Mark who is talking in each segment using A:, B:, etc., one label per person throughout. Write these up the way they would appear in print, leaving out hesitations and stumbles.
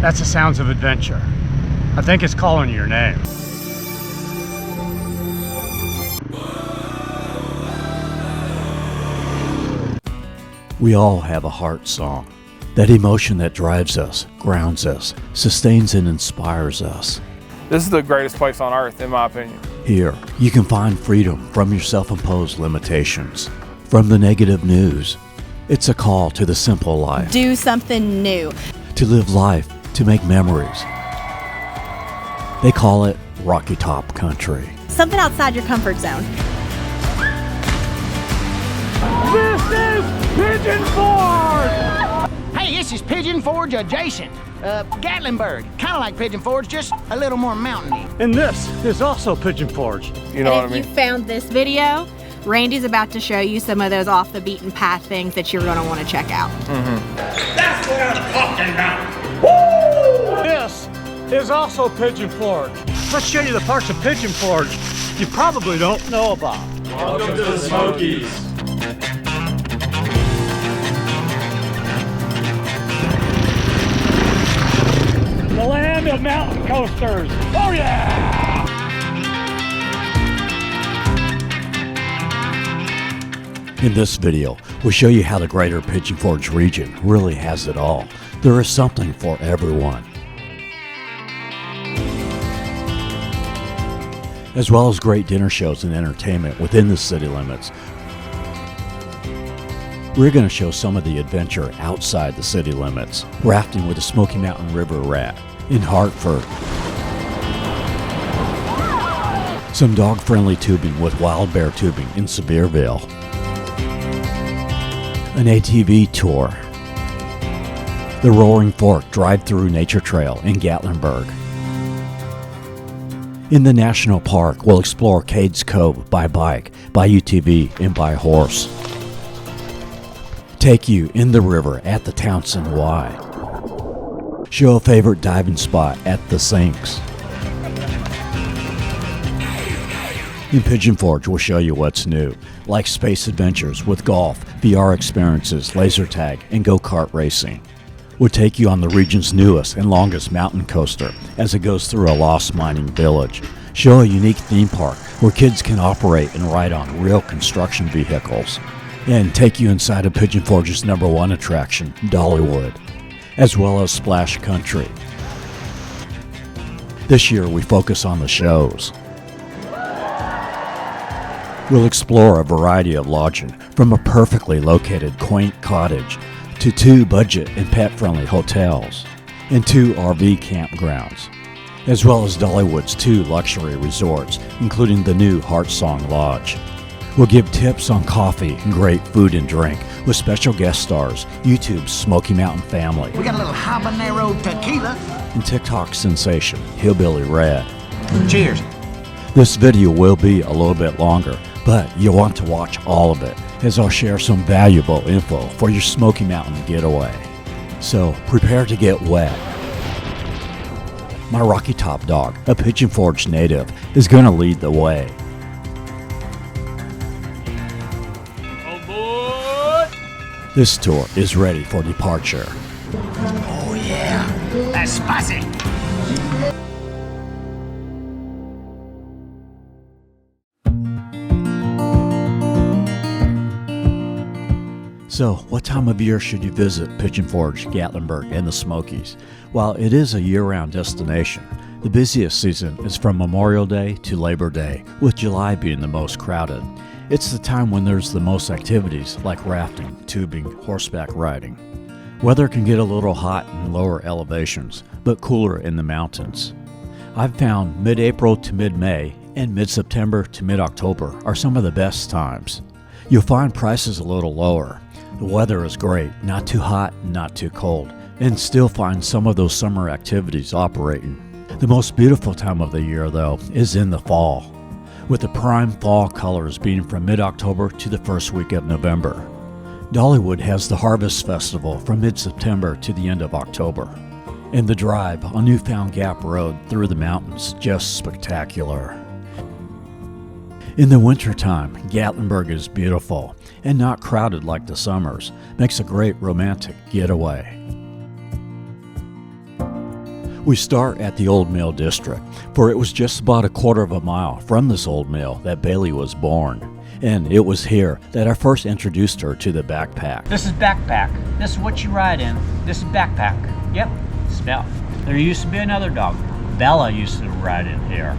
A: That's the sounds of adventure. I think it's calling your name.
B: We all have a heart song. That emotion that drives us, grounds us, sustains and inspires us.
C: This is the greatest place on earth, in my opinion.
B: Here, you can find freedom from your self-imposed limitations, from the negative news. It's a call to the simple life.
D: Do something new.
B: To live life, to make memories. They call it Rocky Top Country.
D: Something outside your comfort zone.
A: This is Pigeon Forge!
E: Hey, this is Pigeon Forge adjacent. Gatlinburg, kind of like Pigeon Forge, just a little more mountainy.
A: And this is also Pigeon Forge.
C: You know what I mean?
D: If you found this video, Randy's about to show you some of those off the beaten path things that you're going to want to check out.
F: That's what I'm talking about.
A: Woo! This is also Pigeon Forge. Let's show you the parts of Pigeon Forge you probably don't know about.
F: Welcome to the Smokies.
A: The land of mountain coasters. Oh yeah!
B: In this video, we'll show you how the greater Pigeon Forge region really has it all. There is something for everyone. As well as great dinner shows and entertainment within the city limits. We're going to show some of the adventure outside the city limits. Rafting with the Smoky Mountain River Rat in Hartford. Some dog-friendly tubing with wild bear tubing in Sevierville. An ATV tour. The Roaring Fork drive-through nature trail in Gatlinburg. In the national park, we'll explore Cades Cove by bike, by UTV, and by horse. Take you in the river at the Townsend Wye. Show a favorite diving spot at the Sinks. In Pigeon Forge, we'll show you what's new, like space adventures with golf, VR experiences, laser tag, and go-kart racing. We'll take you on the region's newest and longest mountain coaster as it goes through a lost mining village. Show a unique theme park where kids can operate and ride on real construction vehicles. And take you inside of Pigeon Forge's #1 attraction, Dollywood, as well as Splash Country. This year we focus on the shows. We'll explore a variety of lodging, from a perfectly located quaint cottage to 2 budget and pet-friendly hotels and 2 RV campgrounds, as well as Dollywood's 2 luxury resorts, including the new Heartsong Lodge. We'll give tips on coffee and great food and drink with special guest stars, YouTube's Smoky Mountain Family.
E: We got a little habanero tequila.
B: And TikTok sensation, Hillbilly Red.
E: Cheers.
B: This video will be a little bit longer, but you'll want to watch all of it, as I'll share some valuable info for your Smoky Mountain getaway. So prepare to get wet. My Rocky Top dog, a Pigeon Forge native, is going to lead the way. This tour is ready for departure.
E: Oh yeah, that's spicy.
B: So, what time of year should you visit Pigeon Forge, Gatlinburg, and the Smokies? While it is a year-round destination, the busiest season is from Memorial Day to Labor Day, with July being the most crowded. It's the time when there's the most activities like rafting, tubing, horseback riding. Weather can get a little hot in lower elevations, but cooler in the mountains. I've found mid-April to mid-May and mid-September to mid-October are some of the best times. You'll find prices a little lower. The weather is great, not too hot, not too cold, and still find some of those summer activities operating. The most beautiful time of the year, though, is in the fall, with the prime fall colors being from mid-October to the first week of November. Dollywood has the Harvest Festival from mid-September to the end of October. And the drive on Newfound Gap Road through the mountains, just spectacular. In the wintertime, Gatlinburg is beautiful and not crowded like the summers. Makes a great romantic getaway. We start at the Old Mill District, for it was just about a quarter of a mile from this old mill that Bailey was born. And it was here that I first introduced her to the backpack.
G: This is backpack. This is what you ride in. This is backpack. Yep, smell. There used to be another dog. Bella used to ride in here.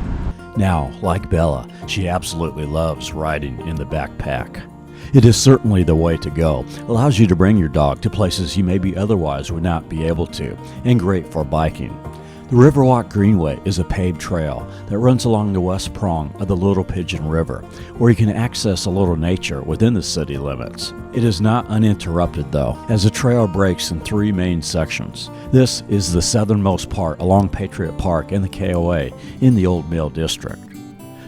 B: Now, like Bella, she absolutely loves riding in the backpack. It is certainly the way to go. Allows you to bring your dog to places you maybe otherwise would not be able to, and great for biking. The Riverwalk Greenway is a paved trail that runs along the west prong of the Little Pigeon River, where you can access a little nature within the city limits. It is not uninterrupted though, as the trail breaks in 3 main sections. This is the southernmost part along Patriot Park and the KOA in the Old Mill District.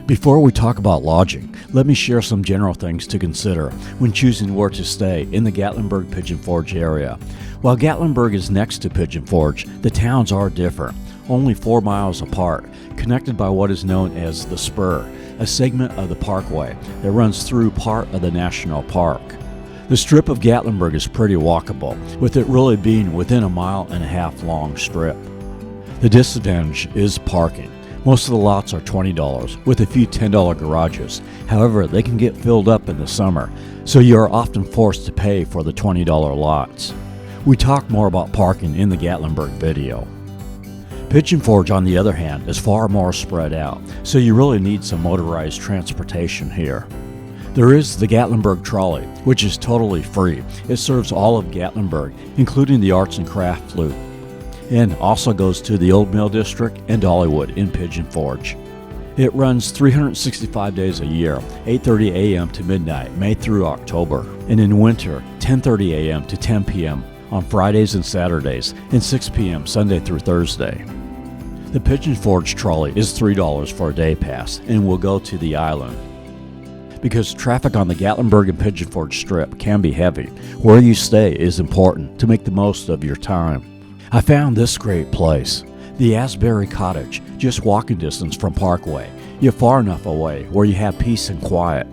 B: Before we talk about lodging, let me share some general things to consider when choosing where to stay in the Gatlinburg Pigeon Forge area. While Gatlinburg is next to Pigeon Forge, the towns are different, only 4 miles apart, connected by what is known as the Spur, a segment of the Parkway that runs through part of the national park. The strip of Gatlinburg is pretty walkable, with it really being within a 1.5 mile long strip. The disadvantage is parking. Most of the lots are $20, with a few $10 garages. However, they can get filled up in the summer, so you are often forced to pay for the $20 lots. We talk more about parking in the Gatlinburg video. Pigeon Forge, on the other hand, is far more spread out, so you really need some motorized transportation here. There is the Gatlinburg Trolley, which is totally free. It serves all of Gatlinburg, including the arts and craft loop, and also goes to the Old Mill District and Dollywood in Pigeon Forge. It runs 365 days a year, 8:30 a.m. to midnight, May through October, and in winter, 10:30 a.m. to 10 p.m. on Fridays and Saturdays, and 6 p.m. Sunday through Thursday. The Pigeon Forge trolley is $3 for a day pass and will go to the island. Because traffic on the Gatlinburg and Pigeon Forge strip can be heavy, where you stay is important to make the most of your time. I found this great place, the Asbury Cottage, just walking distance from Parkway, yet far enough away where you have peace and quiet.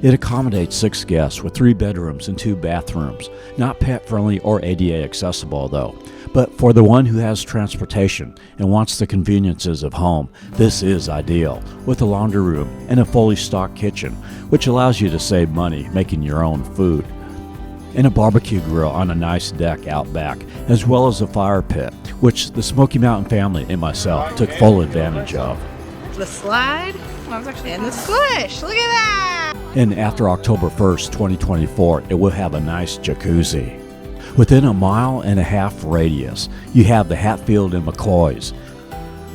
B: It accommodates 6 guests with 3 bedrooms and 2 bathrooms, not pet-friendly or ADA accessible though. But for the one who has transportation and wants the conveniences of home, this is ideal, with a laundry room and a fully stocked kitchen, which allows you to save money making your own food. And a barbecue grill on a nice deck out back, as well as a fire pit, which the Smoky Mountain family and myself took full advantage of.
D: The slide, and the squish, look at that!
B: And after October 1st, 2024, it will have a nice jacuzzi. Within a 1.5 mile radius, you have the Hatfield and McCoy's,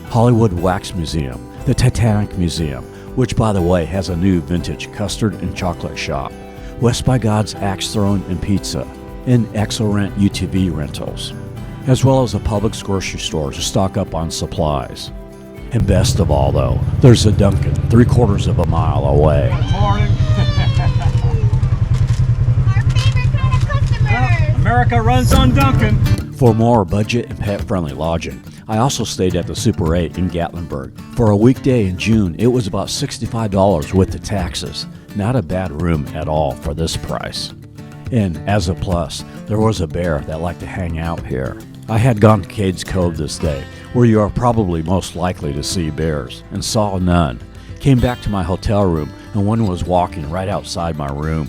B: Hollywood Wax Museum, the Titanic Museum, which by the way has a new vintage custard and chocolate shop, West by God's Axe Throne and Pizza, and ExoRent UTV Rentals, as well as a Publix grocery store to stock up on supplies. And best of all though, there's a Dunkin' 3/4 mile away.
A: Morning.
D: Our favorite kind of customers!
A: America runs on Duncan.
B: For more budget and pet-friendly lodging, I also stayed at the Super 8 in Gatlinburg. For a weekday in June, it was about $65 with the taxes. Not a bad room at all for this price. And as a plus, there was a bear that liked to hang out here. I had gone to Cades Cove this day, where you are probably most likely to see bears, and saw none. Came back to my hotel room, and one was walking right outside my room.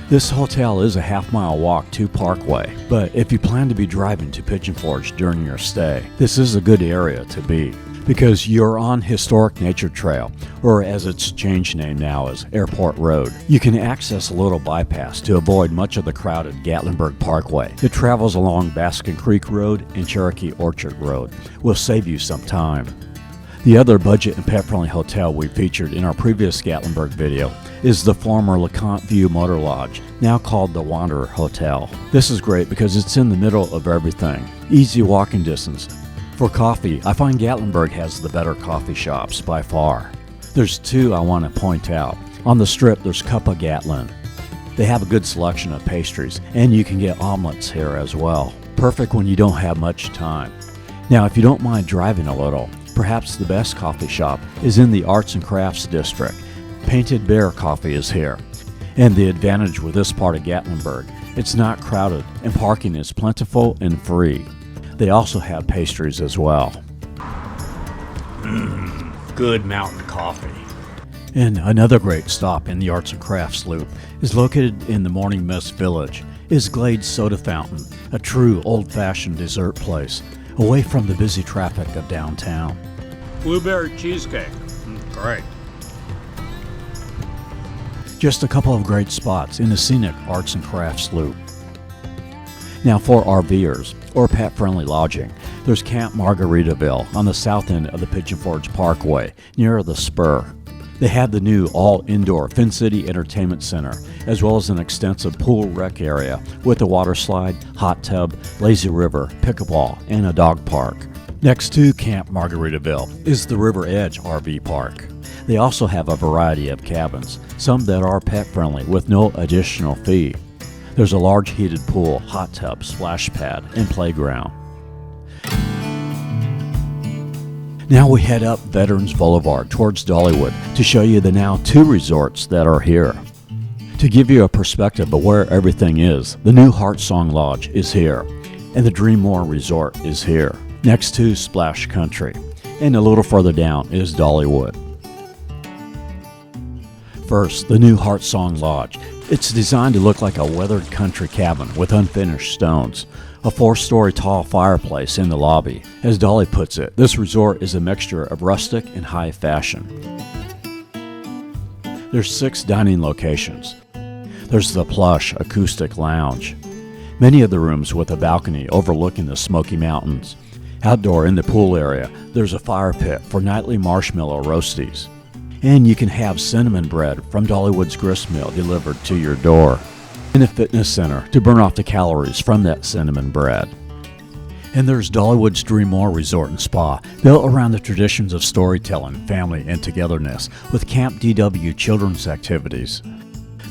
B: This hotel is a half-mile walk to Parkway, but if you plan to be driving to Pigeon Forge during your stay, this is a good area to be, because you're on Historic Nature Trail, or as it's changed name now as Airport Road. You can access a little bypass to avoid much of the crowded Gatlinburg Parkway. It travels along Baskin Creek Road and Cherokee Orchard Road. Will save you some time. The other budget and pet-friendly hotel we featured in our previous Gatlinburg video is the former LeConte View Motor Lodge, now called the Wanderer Hotel. This is great because it's in the middle of everything. Easy walking distance. For coffee, I find Gatlinburg has the better coffee shops by far. There's 2 I want to point out. On the strip, there's Cup of Gatlin. They have a good selection of pastries, and you can get omelets here as well. Perfect when you don't have much time. Now, if you don't mind driving a little, perhaps the best coffee shop is in the Arts and Crafts District. Painted Bear Coffee is here. And the advantage with this part of Gatlinburg, it's not crowded and parking is plentiful and free. They also have pastries as well. with good mountain coffee. And another great stop in the Arts and Crafts Loop is located in the Morning Mist Village, is Glades Soda Fountain, a true old-fashioned dessert place, away from the busy traffic of downtown.
A: Blueberry cheesecake. Great.
B: Just a couple of great spots in the scenic Arts and Crafts Loop. Now for RVers, or pet-friendly lodging, there's Camp Margaritaville on the south end of the Pigeon Forge Parkway, near the Spur. They have the new all-indoor Fin City Entertainment Center, as well as an extensive pool rec area with a water slide, hot tub, lazy river, pickleball, and a dog park. Next to Camp Margaritaville is the River Edge RV Park. They also have a variety of cabins, some that are pet-friendly with no additional fee. There's a large heated pool, hot tub, splash pad, and playground. Now we head up Veterans Boulevard towards Dollywood to show you the now 2 resorts that are here. To give you a perspective of where everything is, the new Heartsong Lodge is here, and the Dreammore Resort is here, next to Splash Country, and a little further down is Dollywood. First, the new Heartsong Lodge. It's designed to look like a weathered country cabin with unfinished stones. A 4-story tall fireplace in the lobby. As Dolly puts it, this resort is a mixture of rustic and high fashion. There's 6 dining locations. There's the plush acoustic lounge. Many of the rooms with a balcony overlooking the Smoky Mountains. Outdoor in the pool area, there's a fire pit for nightly marshmallow roasties. And you can have cinnamon bread from Dollywood's gristmill delivered to your door. In a fitness center to burn off the calories from that cinnamon bread. And there's Dollywood's Dreammore Resort and Spa, built around the traditions of storytelling, family, and togetherness, with Camp DW children's activities.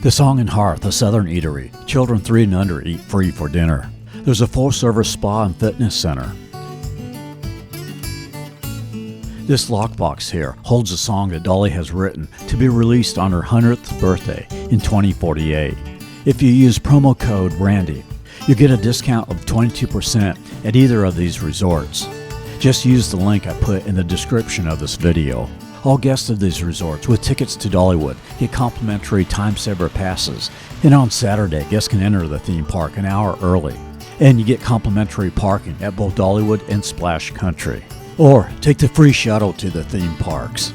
B: The Song and Hearth, a southern eatery. Children 3 and under eat free for dinner. There's a full-service spa and fitness center. This lockbox here holds a song that Dolly has written to be released on her 100th birthday in 2048. If you use promo code RANDY, you get a discount of 22% at either of these resorts. Just use the link I put in the description of this video. All guests of these resorts with tickets to Dollywood get complimentary time saver passes, and on Saturday, guests can enter the theme park an hour early. And you get complimentary parking at both Dollywood and Splash Country. Or take the free shuttle to the theme parks.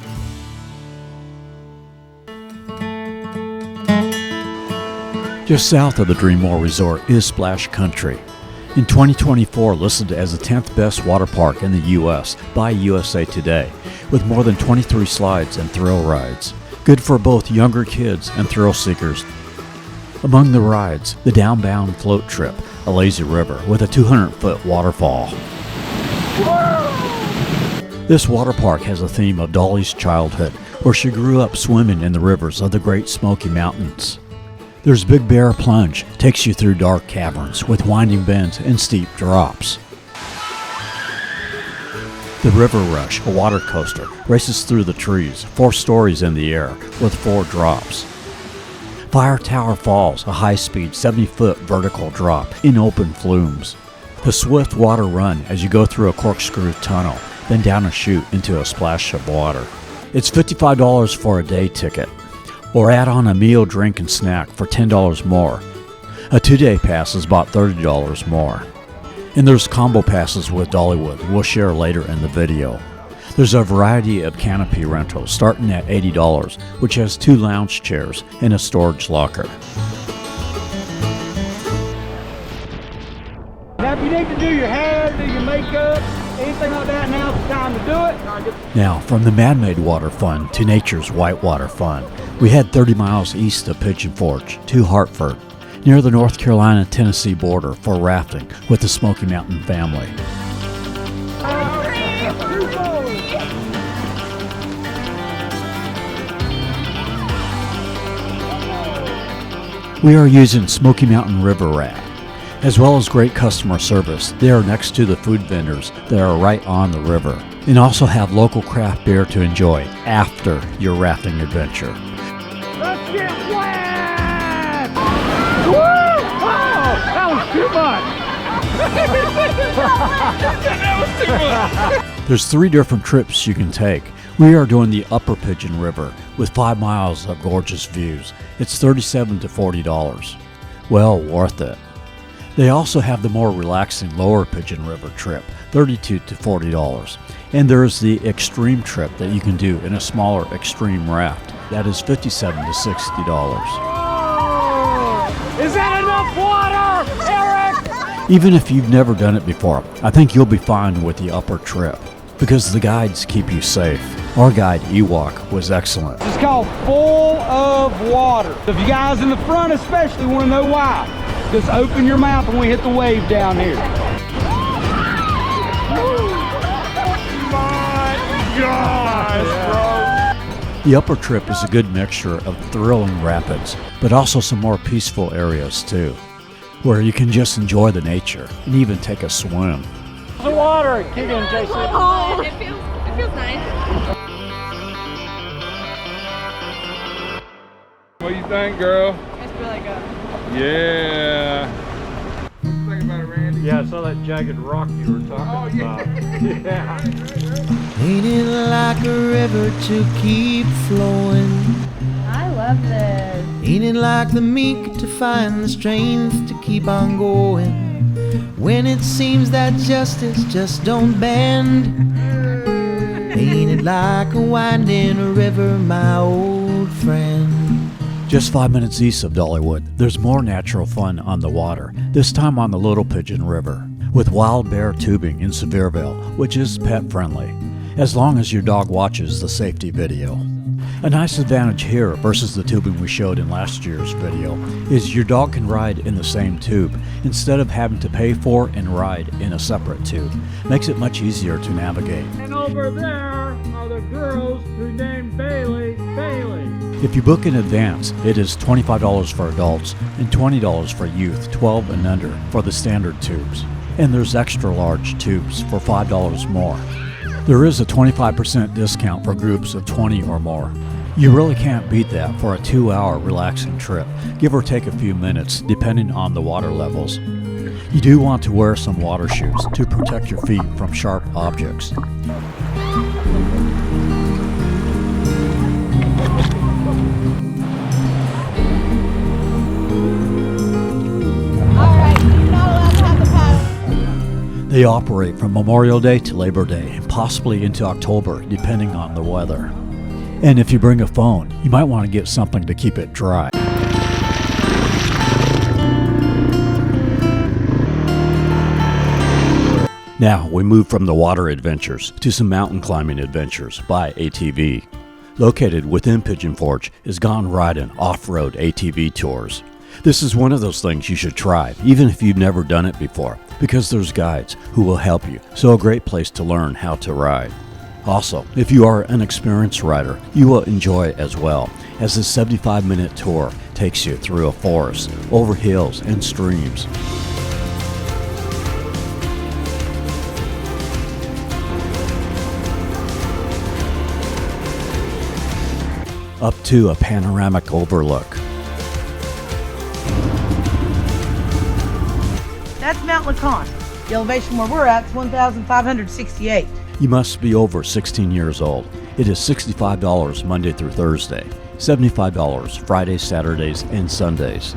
B: Just south of the Dreammore Resort is Splash Country. In 2024, listed as the 10th best water park in the U.S. by USA Today, with more than 23 slides and thrill rides. Good for both younger kids and thrill seekers. Among the rides, the Downbound Float Trip, a lazy river with a 200-foot waterfall. This water park has a theme of Dolly's childhood, where she grew up swimming in the rivers of the Great Smoky Mountains. There's Big Bear Plunge, takes you through dark caverns with winding bends and steep drops. The River Rush, a water coaster, races through the trees, 4 stories in the air, with 4 drops. Fire Tower Falls, a high-speed 70-foot vertical drop in open flumes. The Swift Water Run as you go through a corkscrew tunnel, then down a chute into a splash of water. It's $55 for a day ticket. Or add on a meal, drink, and snack for $10 more. A 2-day pass is about $30 more. And there's combo passes with Dollywood we'll share later in the video. There's a variety of canopy rentals starting at $80, which has 2 lounge chairs and a storage locker.
A: Now if you need to do your hair, do your makeup, anything like that, now's the time to do it.
B: Now, from the man-made water fun to nature's whitewater fun, we head 30 miles east of Pigeon Forge to Hartford, near the North Carolina-Tennessee border for rafting with the Smoky Mountain family. We are using Smoky Mountain River Raft. As well as great customer service, they are next to the food vendors that are right on the river, and also have local craft beer to enjoy after your rafting adventure.
A: Let's get wet! Woo! Oh, that was too much! That was too much!
B: There's 3 different trips you can take. We are doing the Upper Pigeon River with 5 miles of gorgeous views. It's $37 to $40. Well worth it. They also have the more relaxing Lower Pigeon River trip, $32 to $40. And there's the extreme trip that you can do in a smaller extreme raft. That is $57 to $60.
A: Is that enough water, Eric?
B: Even if you've never done it before, I think you'll be fine with the upper trip because the guides keep you safe. Our guide, Ewok, was excellent.
H: It's called full of water. If you guys in the front especially want to know why, just open your mouth when we hit the wave down here.
B: The upper trip is a good mixture of thrilling rapids, but also some more peaceful areas too, where you can just enjoy the nature and even take a swim.
A: The water, Pigeon, Jason.
D: Oh, it feels nice.
C: What do you think, girl?
D: It's really good.
C: Yeah. Think about it, Randy.
A: Yeah, I saw that jagged rock you were talking about. Yeah.
I: Ain't it like a river to keep flowing?
D: I love this.
I: Ain't it like the meek to find the strength to keep on going? When it seems that justice just don't bend. Ain't it like a winding river, my old friend?
B: Just 5 minutes east of Dollywood, there's more natural fun on the water, this time on the Little Pigeon River, with wild bear tubing in Sevierville, which is pet friendly, as long as your dog watches the safety video. A nice advantage here versus the tubing we showed in last year's video is your dog can ride in the same tube instead of having to pay for and ride in a separate tube. Makes it much easier to navigate.
A: And over there are the girls who named Bailey.
B: If you book in advance, it is $25 for adults and $20 for youth 12 and under for the standard tubes. And there's extra large tubes for $5 more. There is a 25% discount for groups of 20 or more. You really can't beat that for a 2-hour relaxing trip, give or take a few minutes depending on the water levels. You do want to wear some water shoes to protect your feet from sharp objects. They operate from Memorial Day to Labor Day and possibly into October depending on the weather. And if you bring a phone, you might want to get something to keep it dry. Now we move from the water adventures to some mountain climbing adventures by ATV. Located within Pigeon Forge is Ridin off-road ATV tours. This is one of those things you should try, even if you've never done it before, because there's guides who will help you, so a great place to learn how to ride. Also, if you are an experienced rider, you will enjoy it as well, as this 75-minute tour takes you through a forest, over hills and streams. Up to a panoramic overlook.
J: That's Mount LeConte. The elevation where we're at is 1,568.
B: You must be over 16 years old. It is $65 Monday through Thursday, $75 Fridays, Saturdays, and Sundays.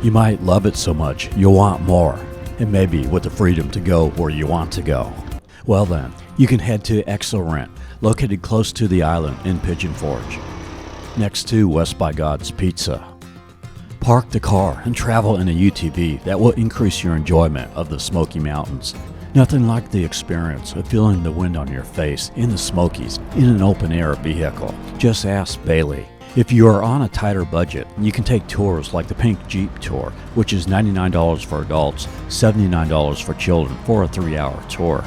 B: You might love it so much you'll want more, and maybe with the freedom to go where you want to go. Well then, you can head to ExoRent, located close to the island in Pigeon Forge, next to West by God's Pizza. Park the car and travel in a UTV that will increase your enjoyment of the Smoky Mountains. Nothing like the experience of feeling the wind on your face in the Smokies in an open-air vehicle. Just ask Bailey. If you are on a tighter budget, you can take tours like the Pink Jeep Tour, which is $99 for adults, $79 for children for a 3-hour tour.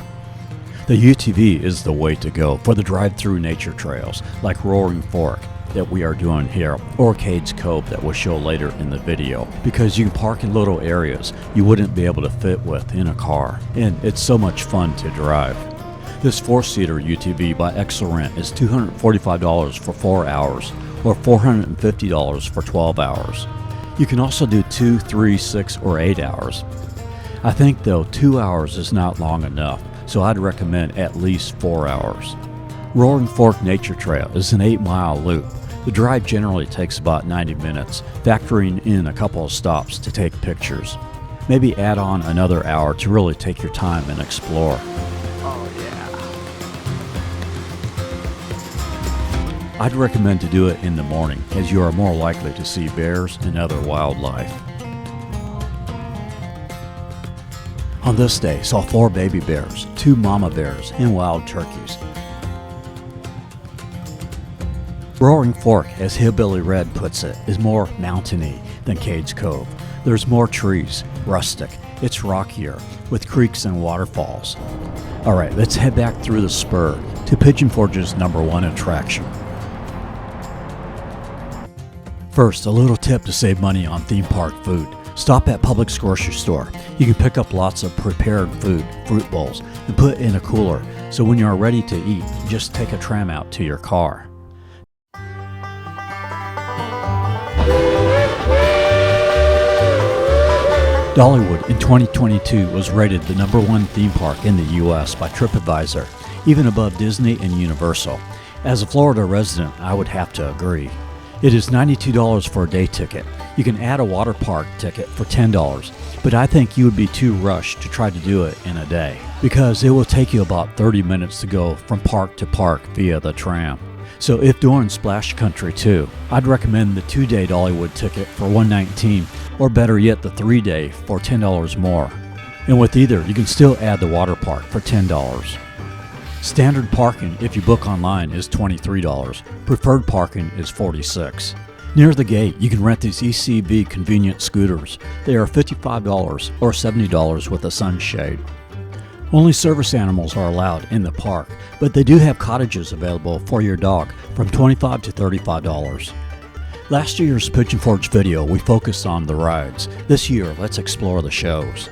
B: The UTV is the way to go for the drive-through nature trails like Roaring Fork that we are doing here, or Cades Cove that we'll show later in the video, because you can park in little areas you wouldn't be able to fit with in a car, and it's so much fun to drive. This 4-seater UTV by ExoRent is $245 for 4 hours, or $450 for 12 hours. You can also do 2, 3, 6, or 8 hours. I think though 2 hours is not long enough, so I'd recommend at least 4 hours. Roaring Fork Nature Trail is an 8-mile loop. The drive generally takes about 90 minutes, factoring in a couple of stops to take pictures. Maybe add on another hour to really take your time and explore.
C: Oh, yeah.
B: I'd recommend to do it in the morning, as you are more likely to see bears and other wildlife. On this day, saw 4 baby bears, 2 mama bears, and wild turkeys. Roaring Fork, as Hillbilly Red puts it, is more mountainy than Cades Cove. There's more trees, rustic. It's rockier, with creeks and waterfalls. Alright, let's head back through the spur to Pigeon Forge's #1 attraction. First, a little tip to save money on theme park food. Stop at Publix grocery store. You can pick up lots of prepared food, fruit bowls, and put in a cooler, so when you are ready to eat, just take a tram out to your car. Dollywood in 2022 was rated the #1 theme park in the U.S. by TripAdvisor, even above Disney and Universal. As a Florida resident, I would have to agree. It is $92 for a day ticket. You can add a water park ticket for $10, but I think you would be too rushed to try to do it in a day, because it will take you about 30 minutes to go from park to park via the tram. So if doing Splash Country too, I'd recommend the 2-day Dollywood ticket for $119, or better yet the 3-day for $10 more. And with either, you can still add the water park for $10. Standard parking, if you book online, is $23. Preferred parking is $46. Near the gate, you can rent these ECV convenient scooters. They are $55 or $70 with a sunshade. Only service animals are allowed in the park, but they do have cottages available for your dog from $25 to $35. Last year's Pigeon Forge video, we focused on the rides. This year, let's explore the shows.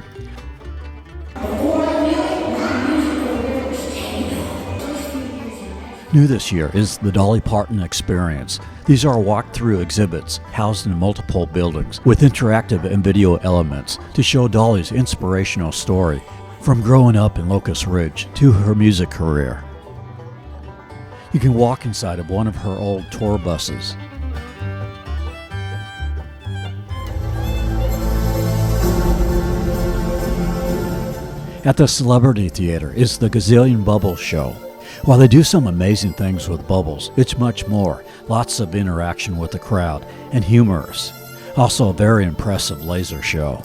B: New this year is the Dolly Parton Experience. These are walk-through exhibits housed in multiple buildings with interactive and video elements to show Dolly's inspirational story from growing up in Locust Ridge to her music career. You can walk inside of one of her old tour buses. At the Celebrity Theater is the Gazillion Bubbles Show. While they do some amazing things with bubbles, it's much more. Lots of interaction with the crowd and humorous. Also a very impressive laser show.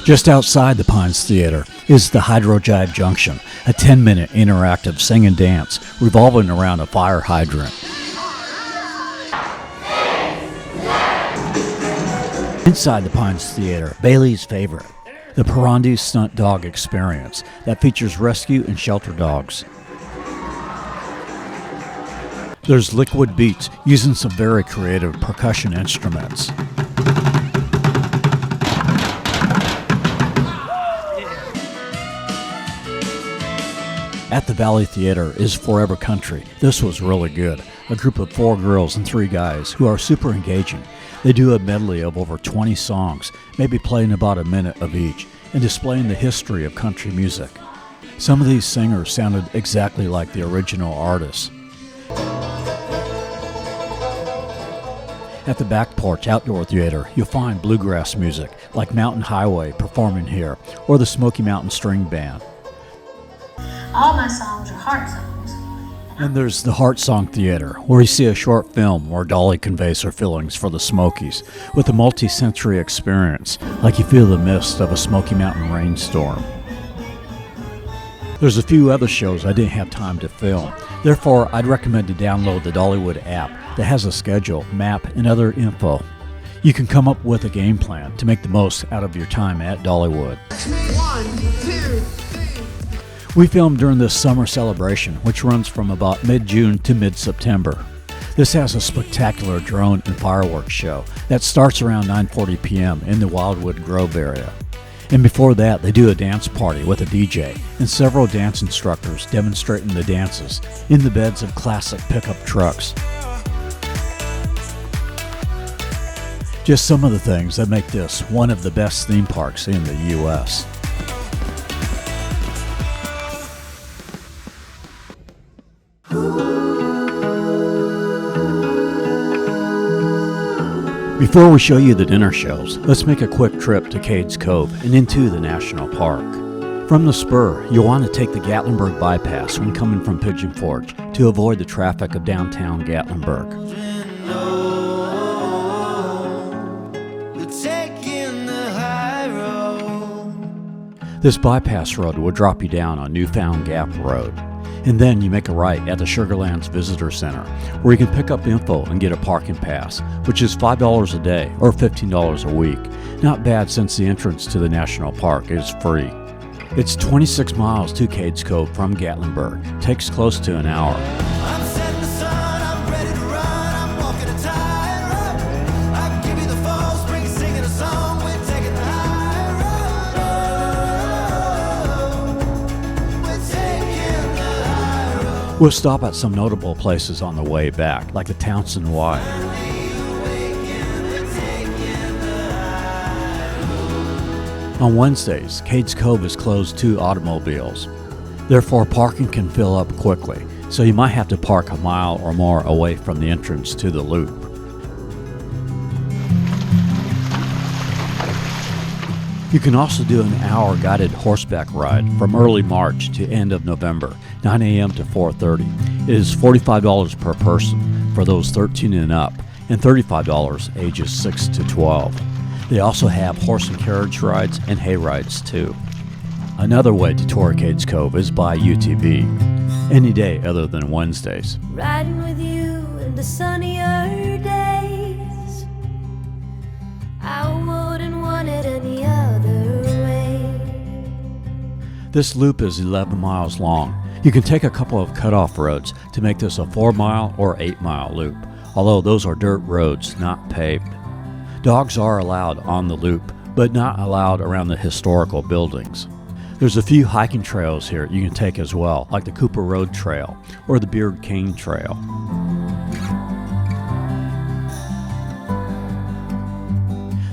B: Just outside the Pines Theater is the Hydrojive Junction, a 10-minute interactive sing and dance revolving around a fire hydrant. Inside the Pines Theater, Bailey's favorite, the Perandi Stunt Dog Experience that features rescue and shelter dogs. There's Liquid Beats using some very creative percussion instruments. At the Valley Theater is Forever Country. This was really good. A group of 4 girls and 3 guys who are super engaging. They do a medley of over 20 songs, maybe playing about a minute of each, and displaying the history of country music. Some of these singers sounded exactly like the original artists. At the Back Porch Outdoor Theater, you'll find bluegrass music like Mountain Highway performing here, or the Smoky Mountain String Band.
K: All my songs are heart songs.
B: And there's the Heartsong Theater, where you see a short film where Dolly conveys her feelings for the Smokies with a multi-sensory experience, like you feel the mist of a Smoky Mountain rainstorm. There's a few other shows I didn't have time to film, therefore I'd recommend to download the Dollywood app that has a schedule, map, and other info. You can come up with a game plan to make the most out of your time at Dollywood.
L: 1, 2, 3.
B: We filmed during this summer celebration, which runs from about mid-June to mid-September. This has a spectacular drone and fireworks show that starts around 9:40 p.m. in the Wildwood Grove area. And before that, they do a dance party with a DJ and several dance instructors demonstrating the dances in the beds of classic pickup trucks. Just some of the things that make this one of the best theme parks in the U.S. Before we show you the Dinnershows, let's make a quick trip to Cades Cove and into the national park. From the spur, you'll want to take the Gatlinburg bypass when coming from Pigeon Forge to avoid the traffic of downtown Gatlinburg. This bypass road will drop you down on Newfound Gap Road. And then you make a right at the Sugarlands Visitor Center, where you can pick up info and get a parking pass, which is $5 a day or $15 a week. Not bad since the entrance to the national park is free. It's 26 miles to Cades Cove from Gatlinburg. Takes close to an hour. We'll stop at some notable places on the way back, like the Townsend Wye. On Wednesdays, Cades Cove is closed to automobiles. Therefore, parking can fill up quickly, so you might have to park a mile or more away from the entrance to the loop. You can also do an hour guided horseback ride from early March to end of November, 9 a.m. to 4:30. It is $45 per person for those 13 and up, and $35 ages 6 to 12. They also have horse and carriage rides and hay rides too. Another way to tour Cades Cove is by UTV, any day other than Wednesdays.
M: Riding with you in the sunnier days, I wouldn't want it any other way.
B: This loop is 11 miles long. You can take a couple of cutoff roads to make this a 4-mile or 8-mile loop, although those are dirt roads, not paved. Dogs are allowed on the loop, but not allowed around the historical buildings. There's a few hiking trails here you can take as well, like the Cooper Road Trail or the Beard King Trail.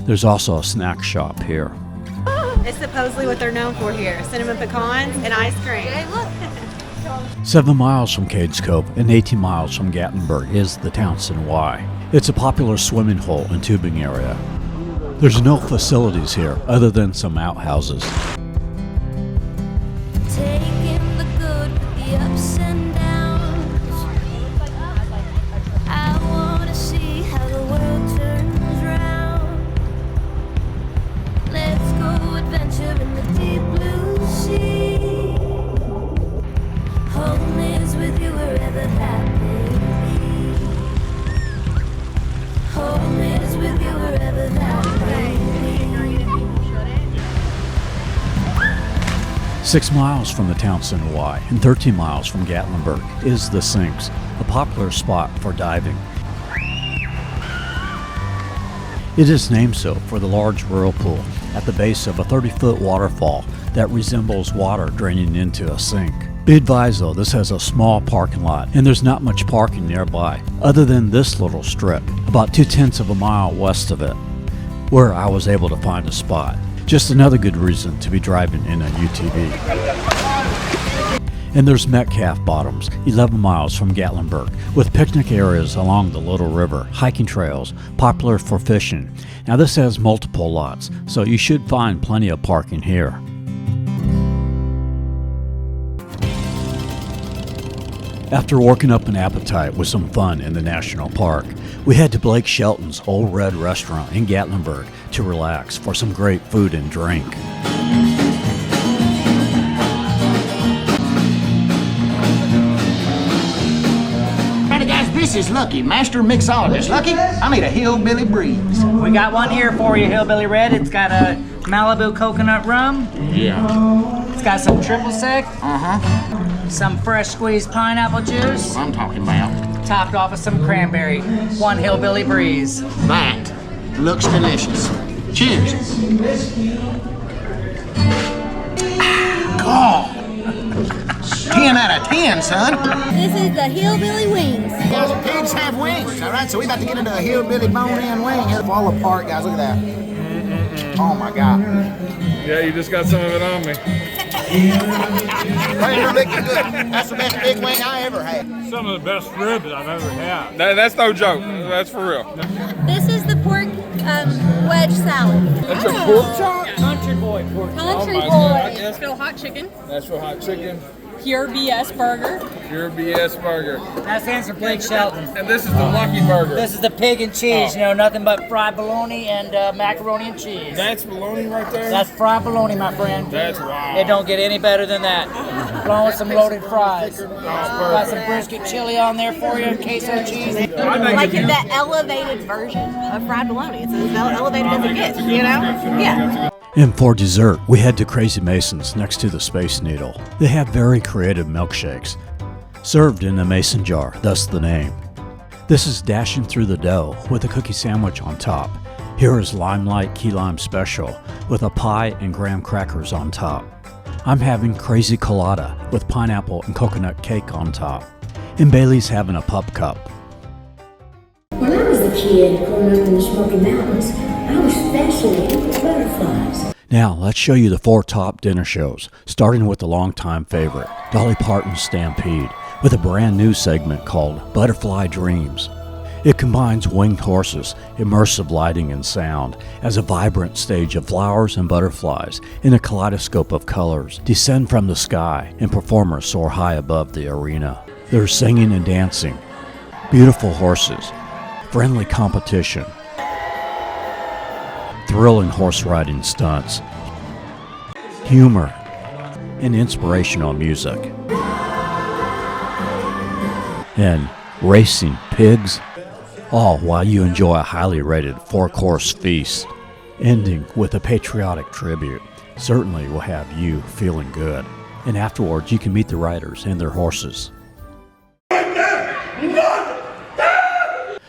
B: There's also a snack shop here.
D: It's supposedly what they're known for here, cinnamon pecans and ice cream. Hey, look.
B: 7 miles from Cades Cove and 18 miles from Gatlinburg is the Townsend Wye. It's a popular swimming hole and tubing area. There's no facilities here other than some outhouses.
M: Taking the good with the ups and downs. I wanna see how the world turns round. Let's go adventure in the deep blue sea. Home is with you wherever that may be. Home is with you wherever that may be.
B: 6 miles from the Townsend Wye and 13 miles from Gatlinburg is the Sinks, a popular spot for diving. It is named so for the large whirlpool at the base of a 30-foot waterfall that resembles water draining into a sink. Be advised though, this has a small parking lot and there's not much parking nearby, other than this little strip, about 2/10 of a mile west of it, where I was able to find a spot. Just another good reason to be driving in a UTV. And there's Metcalf Bottoms, 11 miles from Gatlinburg, with picnic areas along the Little River, hiking trails, popular for fishing. Now this has multiple lots, so you should find plenty of parking here. After working up an appetite with some fun in the national park, we head to Blake Shelton's Old Red Restaurant in Gatlinburg to relax for some great food and drink.
E: Howdy guys, this is Lucky, Master Mixologist. Lucky, I need a Hillbilly Breeze.
G: We got one here for you, Hillbilly Red. It's got a Malibu coconut rum.
E: Yeah.
G: It's got some triple sec.
E: Uh-huh.
G: Some fresh squeezed pineapple juice.
E: I'm talking about.
G: Topped off with some cranberry. One Hillbilly Breeze.
E: That looks delicious. Cheers. God. 10 out of 10, son.
M: This is the hillbilly wings.
E: Guys, pigs have wings, all right? So we about to get into a hillbilly bone-in wing. It'll fall apart, guys. Look at that. Oh, my God.
C: Yeah, you just got some of it on me.
E: Right here, looking good. That's the best big wing I ever had.
A: Some of the best ribs I've ever had.
C: That's no joke. That's for real.
M: This is the pork wedge salad.
C: That's a pork chop?
G: Country boy pork.
M: Country
C: Oh my
M: boy.
C: God.
N: Nashville hot chicken,
C: That's for hot chicken.
N: pure BS burger.
C: Pure BS burger.
G: That's answer Blake Shelton.
C: And this is the Lucky Burger.
G: This is the pig and cheese. You know, nothing but fried bologna and macaroni and cheese.
C: That's bologna right there?
G: That's fried bologna, my friend.
C: That's wow.
G: It don't get any better than that. Along with some loaded fries. Got some brisket chili on there for you, queso cheese.
D: Like the elevated version of fried bologna. It's as elevated as it gets, you know? Yeah.
B: And for dessert, we head to Crazy Mason's next to the Space Needle. They have very creative milkshakes, served in a mason jar, thus the name. This is dashing through the dough with a cookie sandwich on top. Here is Limelight Key Lime Special with a pie and graham crackers on top. I'm having Crazy Colada with pineapple and coconut cake on top. And Bailey's having a pup cup.
K: When I was a kid growing up in the Smoky Mountains, I was fascinated with butterflies.
B: Now, let's show you the 4 top dinner shows, starting with the longtime favorite, Dolly Parton's Stampede, with a brand new segment called Butterfly Dreams. It combines winged horses, immersive lighting and sound, as a vibrant stage of flowers and butterflies in a kaleidoscope of colors descend from the sky and performers soar high above the arena. There's singing and dancing, beautiful horses, friendly competition, thrilling horse riding stunts, humor, and inspirational music. And racing pigs, all while you enjoy a highly rated 4-course feast, ending with a patriotic tribute. Certainly will have you feeling good. And afterwards, you can meet the riders and their horses.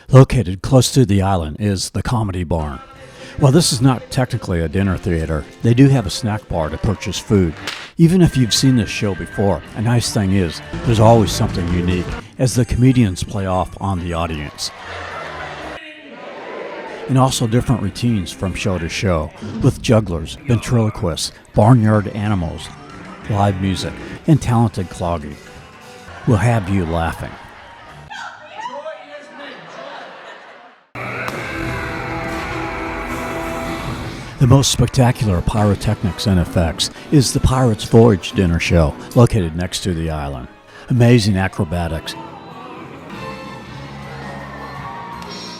B: Located close to the island is the Comedy Barn. While this is not technically a dinner theater, they do have a snack bar to purchase food. Even if you've seen this show before, a nice thing is there's always something unique as the comedians play off on the audience. And also different routines from show to show, with jugglers, ventriloquists, barnyard animals, live music, and talented clogging. We'll have you laughing. The most spectacular pyrotechnics and effects is the Pirates Voyage dinner show, located next to the island. Amazing acrobatics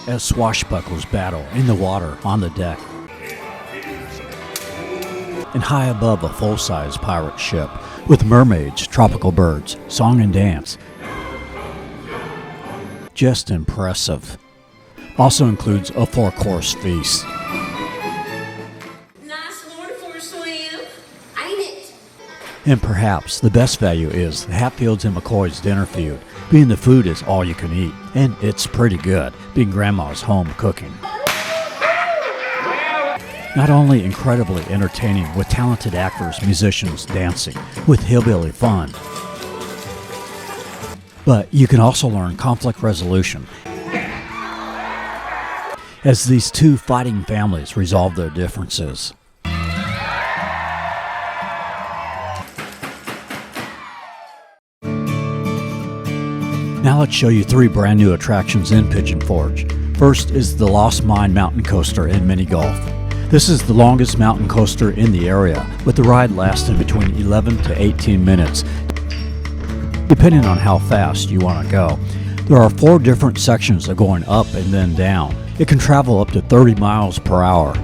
B: as swashbucklers battle in the water on the deck and high above a full-size pirate ship with mermaids, tropical birds, song and dance. Just impressive. Also includes a 4-course feast. And perhaps the best value is the Hatfields and McCoy's dinner feud, being the food is all you can eat, and it's pretty good, being Grandma's home cooking. Not only incredibly entertaining with talented actors, musicians dancing, with hillbilly fun, but you can also learn conflict resolution as these two fighting families resolve their differences. Now let's show you 3 brand new attractions in Pigeon Forge. First is the Lost Mine Mountain Coaster in Mini Golf. This is the longest mountain coaster in the area, with the ride lasting between 11 to 18 minutes, depending on how fast you want to go. There are 4 different sections of going up and then down. It can travel up to 30 miles per hour.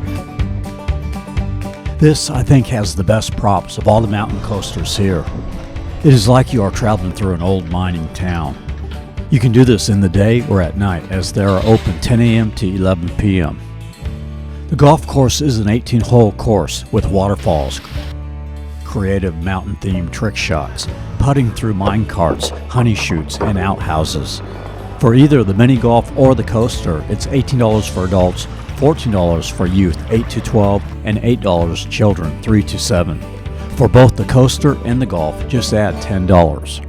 B: This, I think, has the best props of all the mountain coasters here. It is like you are traveling through an old mining town. You can do this in the day or at night, as they are open 10 a.m. to 11 p.m. The golf course is an 18-hole course with waterfalls, creative mountain-themed trick shots, putting through mine carts, honey chutes, and outhouses. For either the mini golf or the coaster, it's $18 for adults, $14 for youth 8 to 12, and $8 children 3 to 7. For both the coaster and the golf, just add $10.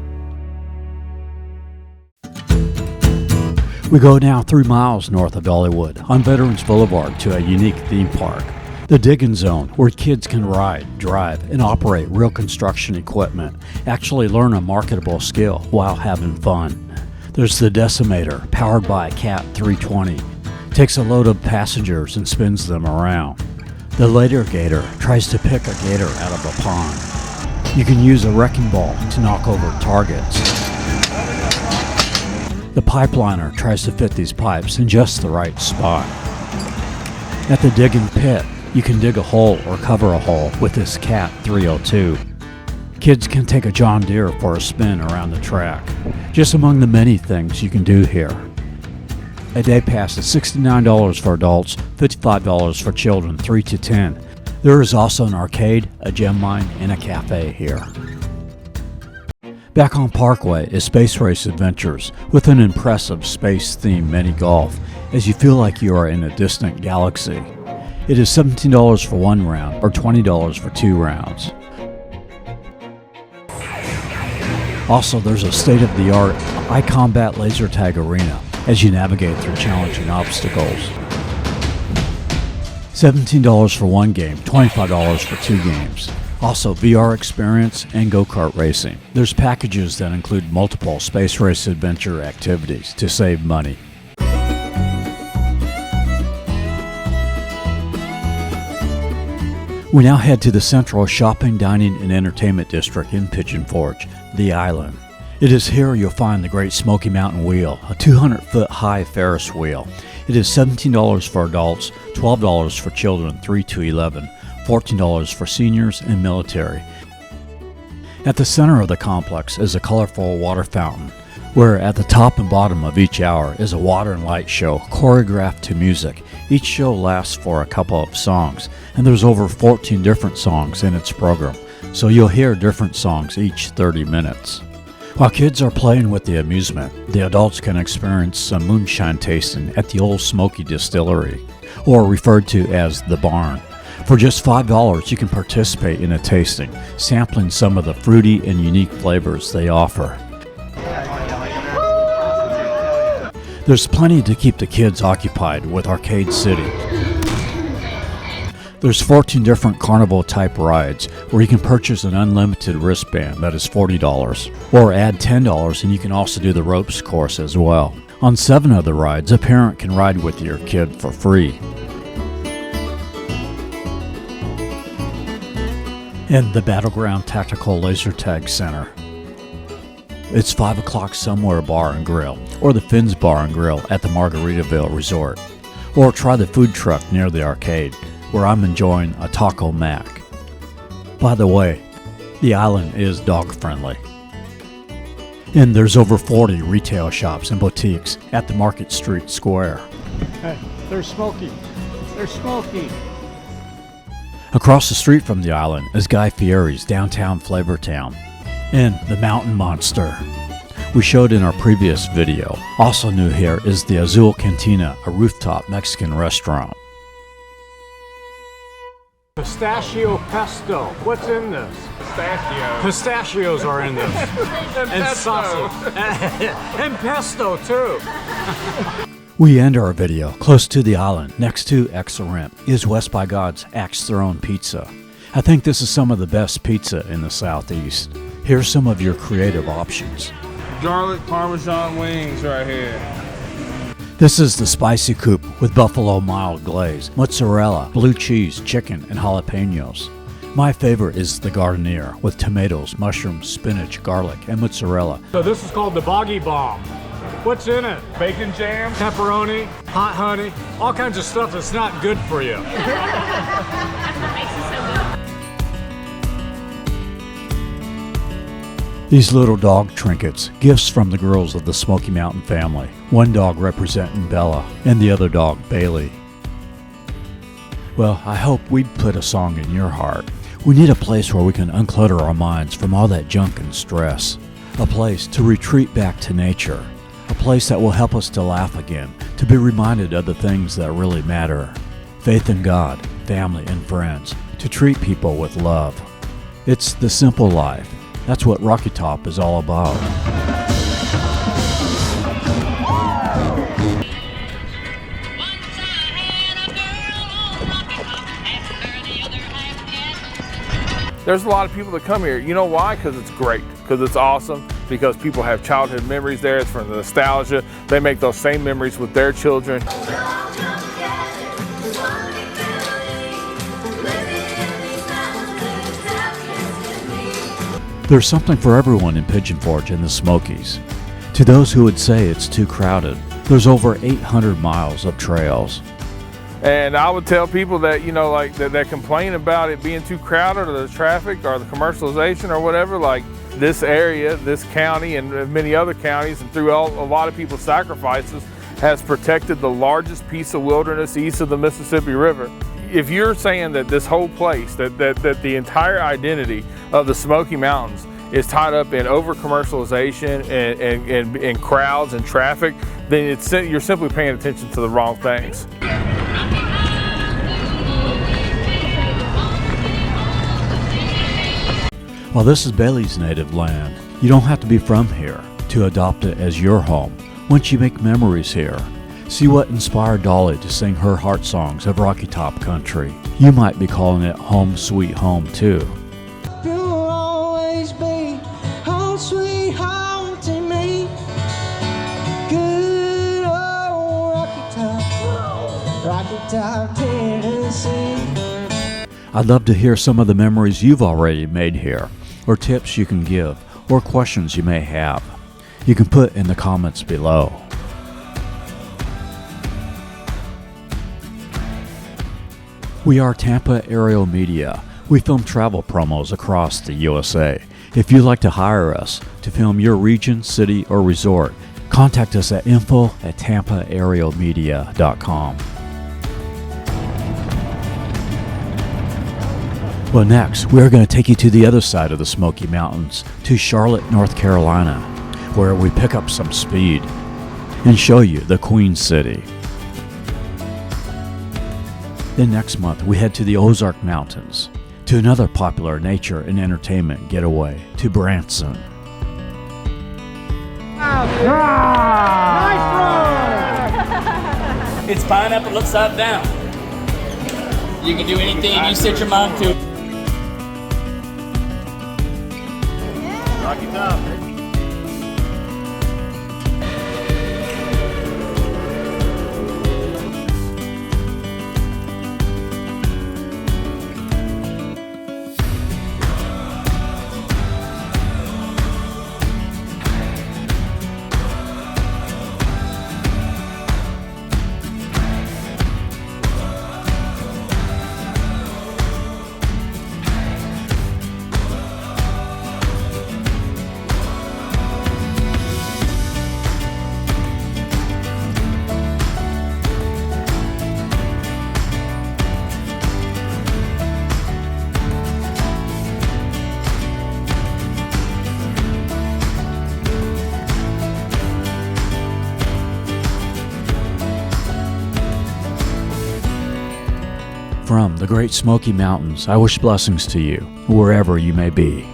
B: We go now 3 miles north of Dollywood on Veterans Boulevard to a unique theme park, the Digging Zone, where kids can ride, drive, and operate real construction equipment, actually learn a marketable skill while having fun. There's the Decimator, powered by a Cat 320. Takes a load of passengers and spins them around. The Later Gator tries to pick a gator out of a pond. You can use a wrecking ball to knock over targets. The Pipeliner tries to fit these pipes in just the right spot. At the Digging Pit, you can dig a hole or cover a hole with this Cat 302. Kids can take a John Deere for a spin around the track. Just among the many things you can do here. A day pass is $69 for adults, $55 for children 3 to 10. There is also an arcade, a gem mine, and a cafe here. Back on Parkway is Space Race Adventures with an impressive space-themed mini golf as you feel like you are in a distant galaxy. It is $17 for 1 round or $20 for 2 rounds. Also, there's a state-of-the-art iCombat laser tag arena as you navigate through challenging obstacles. $17 for 1 game, $25 for 2 games. Also, VR experience and go-kart racing. There's packages that include multiple Space Race Adventure activities to save money. We now head to the central shopping, dining, and entertainment district in Pigeon Forge, the Island. It is here you'll find the Great Smoky Mountain Wheel, a 200-foot high Ferris wheel. It is $17 for adults, $12 for children 3 to 11, $14 for seniors and military. At the center of the complex is a colorful water fountain, where at the top and bottom of each hour is a water and light show choreographed to music. Each show lasts for a couple of songs, and there's over 14 different songs in its program, so you'll hear different songs each 30 minutes. While kids are playing with the amusement, the adults can experience some moonshine tasting at the Old Smoky Distillery, or referred to as the Barn. For just $5, you can participate in a tasting, sampling some of the fruity and unique flavors they offer. There's plenty to keep the kids occupied with Arcade City. There's 14 different carnival-type rides where you can purchase an unlimited wristband that is $40, or add $10 and you can also do the ropes course as well. On 7 of the rides, a parent can ride with your kid for free. And the Battleground Tactical Laser Tag Center. It's 5 o'clock somewhere bar and grill, or the Finn's Bar and Grill at the Margaritaville Resort. Or try the food truck near the arcade, where I'm enjoying a Taco Mac. By the way, the island is dog friendly. And there's over 40 retail shops and boutiques at the Market Street Square.
A: Hey, there's Smoky. There's Smoky.
B: Across the street from the island is Guy Fieri's downtown Flavor Town. And the Mountain Monster we showed in our previous video. Also new here is the Azul Cantina, a rooftop Mexican restaurant.
A: Pistachio pesto. What's in this?
C: Pistachio.
A: Pistachios are in this.
C: And
A: sausage. And pesto too.
B: We end our video close to the island, next to ExoRent, is West by God's Axe Throne Pizza. I think this is some of the best pizza in the Southeast. Here's some of your creative options.
C: Garlic Parmesan wings right here.
B: This is the Spicy Coupe with buffalo mild glaze, mozzarella, blue cheese, chicken, and jalapenos. My favorite is the Gardenier with tomatoes, mushrooms, spinach, garlic, and mozzarella.
A: So this is called the Boggy Bomb. What's in it?
C: Bacon jam,
A: Pepperoni, hot honey, all kinds of stuff that's not good for you.
B: These little dog trinkets, gifts from the girls of the Smoky Mountain family. One dog representing Bella and the other dog Bailey. Well, I hope we'd put a song in your heart. We need a place where we can unclutter our minds from all that junk and stress. A place to retreat back to nature. A place that will help us to laugh again, to be reminded of the things that really matter. Faith in God, family, and friends. To treat people with love. It's the simple life. That's what Rocky Top is all about.
C: There's a lot of people that come here. You know why? Because it's great, because it's awesome, because people have childhood memories there. It's from the nostalgia. They make those same memories with their children.
B: There's something for everyone in Pigeon Forge and the Smokies. To those who would say it's too crowded, there's over 800 miles of trails.
C: And I would tell people that, you know, like that complain about it being too crowded or the traffic or the commercialization or whatever, like this area, this county and many other counties, and through a lot of people's sacrifices, has protected the largest piece of wilderness east of the Mississippi River. If you're saying that this whole place, that the entire identity of the Smoky Mountains is tied up in over-commercialization and crowds and traffic, then you're simply paying attention to the wrong things.
B: While this is Bailey's native land, you don't have to be from here to adopt it as your home once you make memories here. See what inspired Dolly to sing her heart songs of Rocky Top country. You might be calling it home sweet home too.
I: You'll always be home sweet home to me. Good old Rocky Top, Tennessee.
B: I'd love to hear some of the memories you've already made here, or tips you can give, or questions you may have. You can put in the comments below. We are Tampa Aerial Media. We film travel promos across the USA. If you'd like to hire us to film your region, city, or resort, contact us at info@tampaaerialmedia.com. Well, next, we are going to take you to the other side of the Smoky Mountains, to Charlotte, North Carolina, where we pick up some speed and show you the Queen City. Then next month, we head to the Ozark Mountains, to another popular nature and entertainment getaway, to Branson.
H: Nice run!
O: It's pineapple upside down. You can do anything you set your mind to.
C: Rocky Top.
B: From the Great Smoky Mountains, I wish blessings to you, wherever you may be.